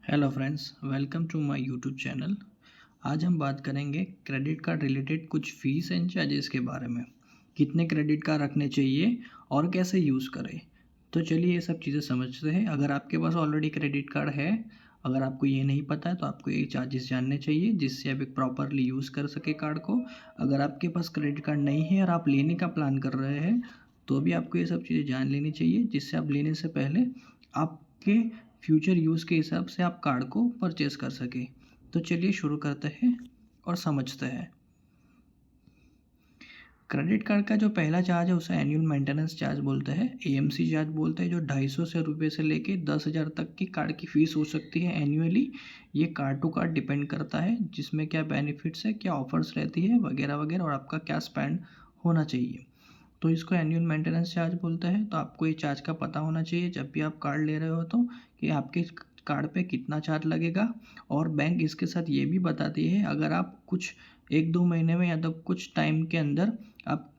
Hello friends, welcome to my YouTube channel. आज हम बात करेंगे क्रेडिट कार्ड रिलेटेड कुछ फ़ीस एंड चार्जेस के बारे में। कितने क्रेडिट कार्ड रखने चाहिए और कैसे यूज़ करें। तो चलिए ये सब चीज़ें समझते हैं। अगर आपके पास ऑलरेडी क्रेडिट कार्ड है, अगर आपको ये नहीं पता है तो आपको ये चार्जेस जानने चाहिए जिससे आप एक प्रॉपरली यूज़ कर सके कार्ड को। अगर आपके पास क्रेडिट कार्ड नहीं है और आप लेने का प्लान कर रहे हैं तो भी आपको ये सब चीज़ें जान लेनी चाहिए जिससे आप लेने से पहले आपके फ्यूचर यूज़ के हिसाब से आप कार्ड को परचेज़ कर सकें। तो चलिए शुरू करते हैं और समझते हैं। क्रेडिट कार्ड का जो पहला चार्ज है उसे एनुअल मेंटेनेंस चार्ज बोलते हैं, एएमसी चार्ज बोलते हैं, जो 250 से रुपये से लेके 10,000 तक की कार्ड की फ़ीस हो सकती है एनुअली। ये कार्ड टू कार्ड डिपेंड करता है जिसमें क्या बेनिफिट्स है, क्या ऑफ़र्स रहती है वगैरह वगैरह, और आपका क्या स्पेंड होना चाहिए। तो इसको एनुअल मेंटेनेंस चार्ज बोलते हैं। तो आपको ये चार्ज का पता होना चाहिए जब भी आप कार्ड ले रहे हो तो, कि आपके कार्ड पे कितना चार्ज लगेगा। और बैंक इसके साथ ये भी बताती है, अगर आप कुछ 1-2 महीने में या तो कुछ टाइम के अंदर आप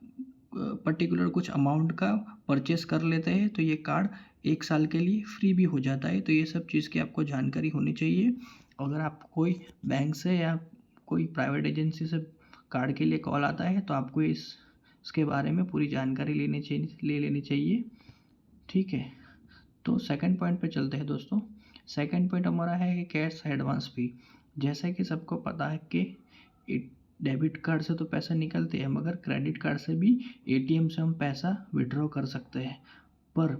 पर्टिकुलर कुछ अमाउंट का परचेस कर लेते हैं तो ये कार्ड 1 साल के लिए फ्री भी हो जाता है। तो ये सब चीज़ की आपको जानकारी होनी चाहिए। अगर आपको कोई बैंक से या कोई प्राइवेट एजेंसी से कार्ड के लिए कॉल आता है तो आपको इसके बारे में पूरी जानकारी ले लेनी चाहिए। ठीक है, तो सेकंड पॉइंट पे चलते हैं दोस्तों। सेकंड पॉइंट हमारा है कि कैश एडवांस फी। जैसा कि सबको पता है कि डेबिट कार्ड से तो पैसा निकलते हैं, मगर क्रेडिट कार्ड से भी एटीएम से हम पैसा विड्रॉ कर सकते हैं। पर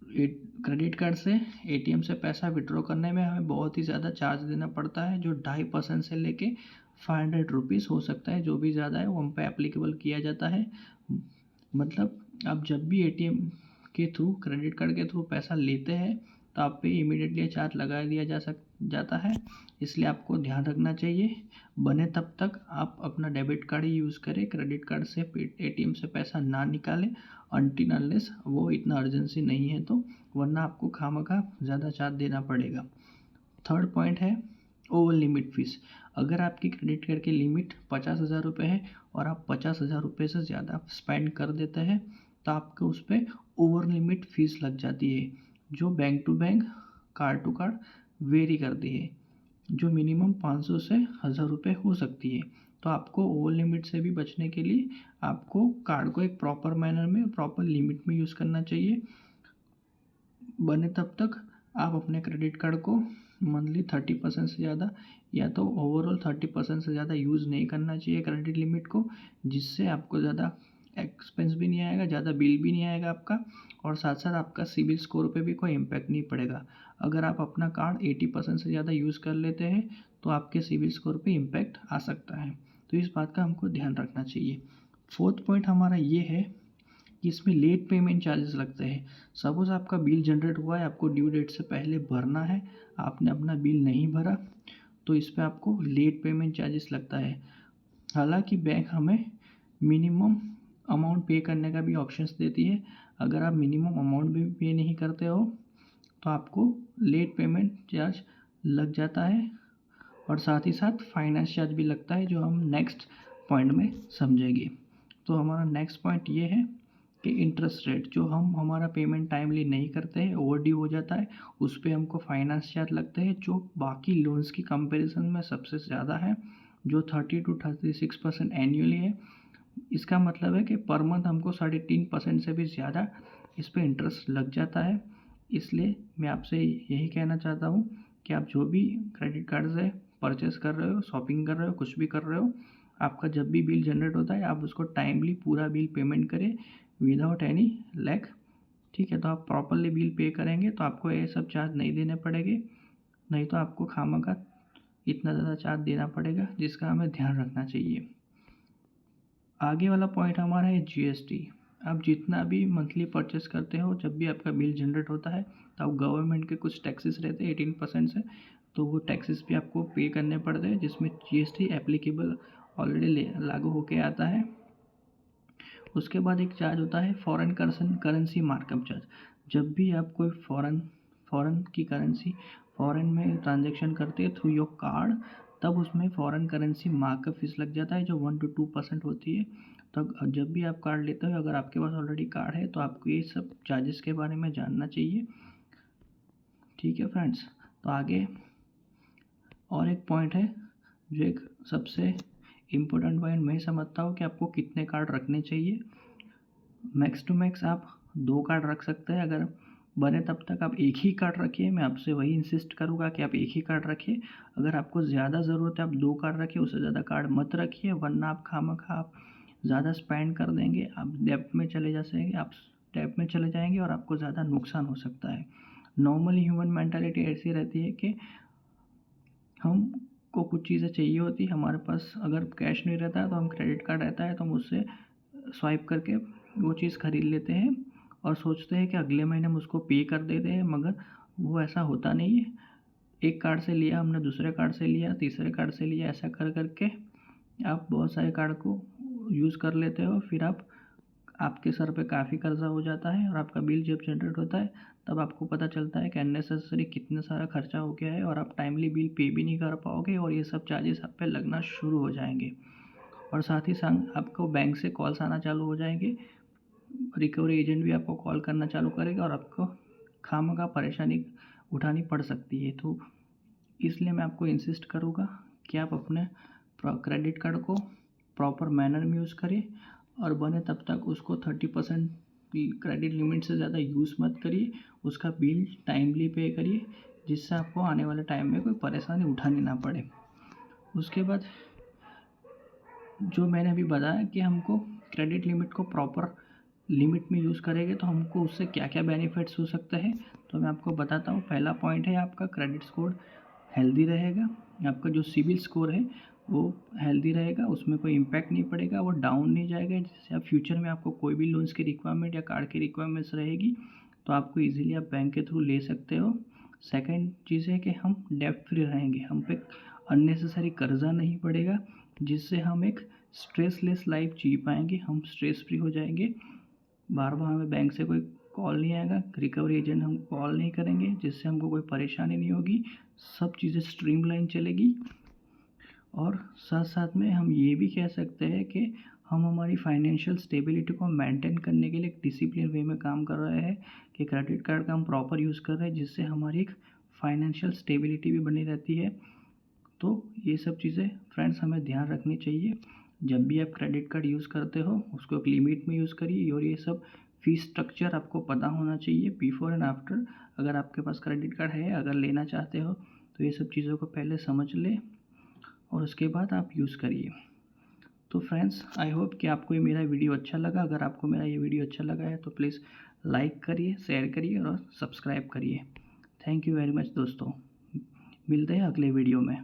क्रेडिट कार्ड से एटीएम से पैसा विड्रॉ करने में हमें बहुत ही ज़्यादा चार्ज देना पड़ता है, जो 2.5% से लेके 500 रुपीज़ हो सकता है। जो भी ज़्यादा है वो हम पे एप्लीकेबल किया जाता है। मतलब आप जब भी एटीएम के थ्रू, क्रेडिट कार्ड के थ्रू पैसा लेते हैं तो आप पे इमीडिएटली चार्ज लगा दिया जाता है। इसलिए आपको ध्यान रखना चाहिए, बने तब तक आप अपना डेबिट कार्ड ही यूज़ करें, क्रेडिट कार्ड से एटीएम से पैसा ना निकालें अनटिल अनलेस वो इतना अर्जेंसी नहीं है तो, वरना आपको खामखा ज़्यादा चार्ज देना पड़ेगा। थर्ड पॉइंट है ओवर लिमिट फ़ीस। अगर आपकी क्रेडिट कार्ड की लिमिट 50,000 रुपये है और आप 50,000 रुपये से ज़्यादा स्पेंड कर देते हैं तो आपको उस पर ओवर लिमिट फ़ीस लग जाती है, जो bank to bank, card to card vary करती है, जो मिनिमम 500 से 1,000 रुपये हो सकती है। तो आपको ओवर लिमिट से भी बचने के लिए आपको कार्ड को एक प्रॉपर मैनर में, प्रॉपर लिमिट में यूज़ करना चाहिए। बने तब तक आप अपने क्रेडिट कार्ड को मंथली 30% से ज़्यादा, या तो ओवरऑल 30% से ज़्यादा यूज़ नहीं करना चाहिए क्रेडिट लिमिट को, जिससे आपको ज़्यादा एक्सपेंस भी नहीं आएगा, ज़्यादा बिल भी नहीं आएगा आपका, और साथ साथ आपका सिबिल स्कोर पे भी कोई इम्पैक्ट नहीं पड़ेगा। अगर आप अपना कार्ड 80% से ज़्यादा यूज़ कर लेते हैं तो आपके सिबिल स्कोर पे इम्पैक्ट आ सकता है। तो इस बात का हमको ध्यान रखना चाहिए। फोर्थ पॉइंट हमारा ये है कि इसमें लेट पेमेंट चार्जेस लगते हैं। सपोज़ आपका बिल जनरेट हुआ है, आपको ड्यू डेट से पहले भरना है, आपने अपना बिल नहीं भरा तो इस पे आपको लेट पेमेंट चार्जेस लगता है। हालांकि बैंक हमें मिनिमम अमाउंट पे करने का भी ऑप्शंस देती है। अगर आप मिनिमम अमाउंट भी पे नहीं करते हो तो आपको लेट पेमेंट चार्ज लग जाता है, और साथ ही साथ फाइनेंस चार्ज भी लगता है, जो हम नेक्स्ट पॉइंट में समझेंगे। तो हमारा नेक्स्ट पॉइंट ये है कि इंटरेस्ट रेट, जो हम हमारा पेमेंट टाइमली नहीं करते हैं, ओवरड्यू हो जाता है, उस पर हमको फाइनेंस चार्ज लगते हैं, जो बाकी लोन्स की कंपैरिजन में सबसे ज़्यादा है, जो 30 to 36% एनुअली है। इसका मतलब है कि पर मंथ हमको 3.5% से भी ज़्यादा इस पर इंटरेस्ट लग जाता है। इसलिए मैं आपसे यही कहना चाहता हूँ कि आप जो भी क्रेडिट कार्ड से परचेस कर रहे हो, शॉपिंग कर रहे हो, कुछ भी कर रहे हो, आपका जब भी बिल जनरेट होता है आप उसको टाइमली पूरा बिल पेमेंट करें विदाउट एनी लैग। ठीक है, तो आप प्रॉपरली बिल पे करेंगे तो आपको ये सब चार्ज नहीं देने पड़ेंगे, नहीं तो आपको खामखा इतना ज़्यादा चार्ज देना पड़ेगा, जिसका हमें ध्यान रखना चाहिए। आगे वाला पॉइंट हमारा है जीएसटी। आप जितना भी मंथली परचेस करते हो, जब भी आपका बिल जनरेट होता है तो आप गवर्नमेंट के कुछ टैक्सेस रहते हैं 18% से, तो वो टैक्सेस भी आपको पे करने पड़ते हैं, जिसमें जीएसटी एप्लीकेबल ऑलरेडी लागू होके आता है। उसके बाद एक चार्ज होता है फॉरेन करेंसी मार्कअप चार्ज। जब भी आप कोई फॉरेन की करेंसी, फॉरेन में ट्रांजेक्शन करते हैं थ्रू योर कार्ड, तब उसमें फॉरेन करेंसी मार्कअप फीस लग जाता है, जो 1 to 2% होती है। तो जब भी आप कार्ड लेते हो, अगर आपके पास ऑलरेडी कार्ड है तो आपको ये सब चार्जेस के बारे में जानना चाहिए। ठीक है फ्रेंड्स, तो आगे और एक पॉइंट है जो एक सबसे इम्पोर्टेंट पॉइंट मैं समझता हूँ कि आपको कितने कार्ड रखने चाहिए। मैक्स टू मैक्स आप 2 कार्ड रख सकते हैं, अगर बने तब तक आप एक ही कार्ड रखिए। मैं आपसे वही इंसिस्ट करूँगा कि आप एक ही कार्ड रखिए। अगर आपको ज़्यादा ज़रूरत है आप 2 कार्ड रखिए, उससे ज़्यादा कार्ड मत रखिए, वरना आप खामखा आप ज़्यादा स्पेंड कर देंगे, आप डेब्ट में चले जाएंगे और आपको ज़्यादा नुकसान हो सकता है। नॉर्मली ह्यूमन मेंटालिटी ऐसी रहती है कि हमको कुछ चीज़ें चाहिए होती है, हमारे पास अगर कैश नहीं रहता है तो हम क्रेडिट कार्ड रहता है तो हम उससे स्वाइप करके वो चीज़ खरीद लेते हैं और सोचते हैं कि अगले महीने हम उसको पे कर देते हैं, मगर वो ऐसा होता नहीं है। एक कार्ड से लिया हमने, दूसरे कार्ड से लिया, तीसरे कार्ड से लिया, ऐसा कर करके आप बहुत सारे कार्ड को यूज़ कर लेते हो। फिर आपके सर पे काफ़ी कर्जा हो जाता है और आपका बिल जब जनरेट होता है तब आपको पता चलता है कि अननेसेसरी कितना सारा खर्चा हो गया है और आप टाइमली बिल पे भी नहीं कर पाओगे और ये सब चार्जेस आप पे लगना शुरू हो जाएंगे। और साथ ही साथ आपको बैंक से कॉल्स आना चालू हो जाएंगे, रिकवरी एजेंट भी आपको कॉल करना चालू करेगा और आपको खामखा परेशानी उठानी पड़ सकती है। तो इसलिए मैं आपको इंसिस्ट करूँगा कि आप अपने क्रेडिट कार्ड को प्रॉपर मैनर में यूज़ करिए और बने तब तक उसको 30% क्रेडिट लिमिट से ज़्यादा यूज़ मत करिए। उसका बिल टाइमली पे करिए, जिससे आपको आने वाले टाइम में कोई परेशानी उठानी ना पड़े। उसके बाद जो मैंने अभी बताया कि हमको क्रेडिट लिमिट को प्रॉपर लिमिट में यूज़ करेंगे तो हमको उससे क्या क्या बेनिफिट्स हो सकते हैं, तो मैं आपको बताता हूँ। पहला पॉइंट है आपका क्रेडिट स्कोर हेल्दी रहेगा, आपका जो सिबिल स्कोर है वो हेल्दी रहेगा, उसमें कोई इम्पैक्ट नहीं पड़ेगा, वो डाउन नहीं जाएगा, जिससे आप फ्यूचर में आपको कोई भी लोन्स की रिक्वायरमेंट या कार्ड की रिक्वायरमेंट्स रहेगी तो आपको ईजिली आप बैंक के थ्रू ले सकते हो। सेकेंड चीज़ है कि हम डेब्ट फ्री रहेंगे, हम पे अननेसेसरी कर्जा नहीं पड़ेगा, जिससे हम एक स्ट्रेसलेस लाइफ जी पाएंगे, हम स्ट्रेस फ्री हो जाएंगे। बार बार हमें बैंक से कोई कॉल नहीं आएगा, रिकवरी एजेंट हम कॉल नहीं करेंगे, जिससे हमको कोई परेशानी नहीं होगी, सब चीज़ें स्ट्रीमलाइन चलेगी। और साथ साथ में हम ये भी कह सकते हैं कि हम हमारी फाइनेंशियल स्टेबिलिटी को मेंटेन करने के लिए एक डिसिप्लिन वे में काम कर रहे हैं कि क्रेडिट कार्ड का हम प्रॉपर यूज़ कर रहे हैं, जिससे हमारी एक फाइनेंशियल स्टेबिलिटी भी बनी रहती है। तो ये सब चीज़ें फ्रेंड्स हमें ध्यान रखनी चाहिए। जब भी आप क्रेडिट कार्ड यूज़ करते हो उसको एक लिमिट में यूज़ करिए और ये सब फीस स्ट्रक्चर आपको पता होना चाहिए बिफोर एंड आफ्टर। अगर आपके पास क्रेडिट कार्ड है, अगर लेना चाहते हो तो ये सब चीज़ों को पहले समझ ले और उसके बाद आप यूज़ करिए। तो फ्रेंड्स आई होप कि आपको ये मेरा वीडियो अच्छा लगा। अगर आपको मेरा ये वीडियो अच्छा लगा है तो प्लीज़ लाइक करिए, शेयर करिए और सब्सक्राइब करिए। थैंक यू वेरी मच दोस्तों, मिलते हैं अगले वीडियो में।